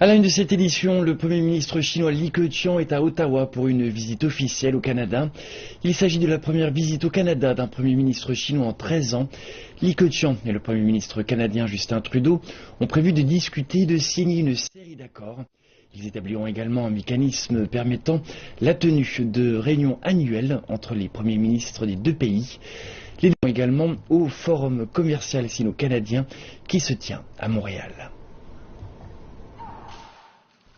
À la une de cette édition, le Premier ministre chinois Li Keqiang est à Ottawa pour une visite officielle au Canada. Il s'agit de la première visite au Canada d'un Premier ministre chinois en 13 ans. Li Keqiang et le Premier ministre canadien Justin Trudeau ont prévu de discuter et de signer une série d'accords. Ils établiront également un mécanisme permettant la tenue de réunions annuelles entre les premiers ministres des deux pays. Les deux sont également au Forum commercial sino-canadien qui se tient à Montréal.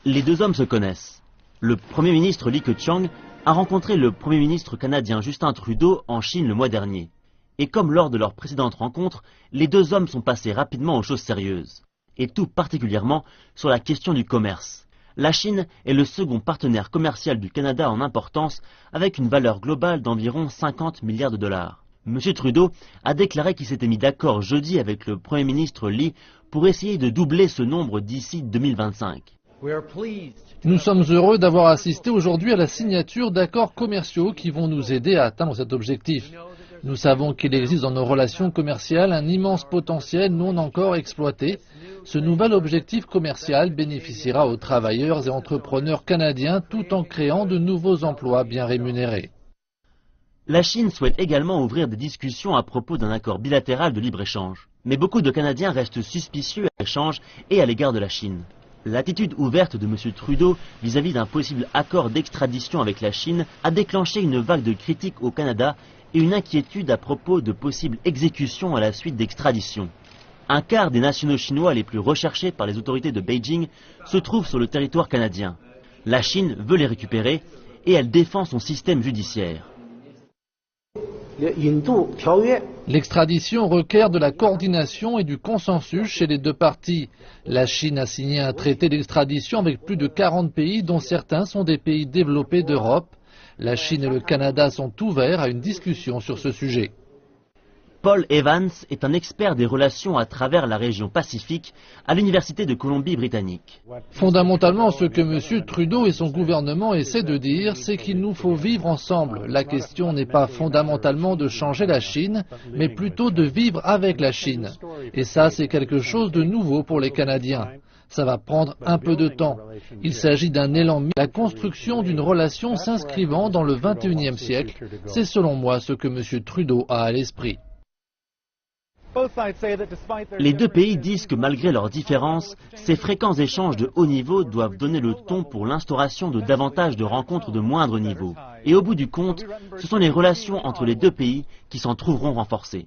Les deux hommes se connaissent. Le Premier ministre Li Keqiang a rencontré le Premier ministre canadien Justin Trudeau en Chine le mois dernier. Et comme lors de leur précédente rencontre, les deux hommes sont passés rapidement aux choses sérieuses. Et tout particulièrement sur la question du commerce. La Chine est le second partenaire commercial du Canada en importance, avec une valeur globale d'environ 50 milliards de dollars. M. Trudeau a déclaré qu'il s'était mis d'accord jeudi avec le Premier ministre Li pour essayer de doubler ce nombre d'ici 2025. Nous sommes heureux d'avoir assisté aujourd'hui à la signature d'accords commerciaux qui vont nous aider à atteindre cet objectif. Nous savons qu'il existe dans nos relations commerciales un immense potentiel non encore exploité. Ce nouvel objectif commercial bénéficiera aux travailleurs et entrepreneurs canadiens tout en créant de nouveaux emplois bien rémunérés. La Chine souhaite également ouvrir des discussions à propos d'un accord bilatéral de libre-échange. Mais beaucoup de Canadiens restent suspicieux à l'échange et à l'égard de la Chine. L'attitude ouverte de M. Trudeau vis-à-vis d'un possible accord d'extradition avec la Chine a déclenché une vague de critiques au Canada et une inquiétude à propos de possibles exécutions à la suite d'extradition. Un quart des nationaux chinois les plus recherchés par les autorités de Beijing se trouvent sur le territoire canadien. La Chine veut les récupérer et elle défend son système judiciaire. L'extradition requiert de la coordination et du consensus chez les deux parties. La Chine a signé un traité d'extradition avec plus de 40 pays, dont certains sont des pays développés d'Europe. La Chine et le Canada sont ouverts à une discussion sur ce sujet. Paul Evans est un expert des relations à travers la région Pacifique à l'Université de Colombie-Britannique. Fondamentalement, ce que M. Trudeau et son gouvernement essaient de dire, c'est qu'il nous faut vivre ensemble. La question n'est pas fondamentalement de changer la Chine, mais plutôt de vivre avec la Chine. Et ça, c'est quelque chose de nouveau pour les Canadiens. Ça va prendre un peu de temps. Il s'agit d'un élan, la construction d'une relation s'inscrivant dans le XXIe siècle. C'est selon moi ce que M. Trudeau a à l'esprit. Les deux pays disent que malgré leurs différences, ces fréquents échanges de haut niveau doivent donner le ton pour l'instauration de davantage de rencontres de moindre niveau. Et au bout du compte, ce sont les relations entre les deux pays qui s'en trouveront renforcées.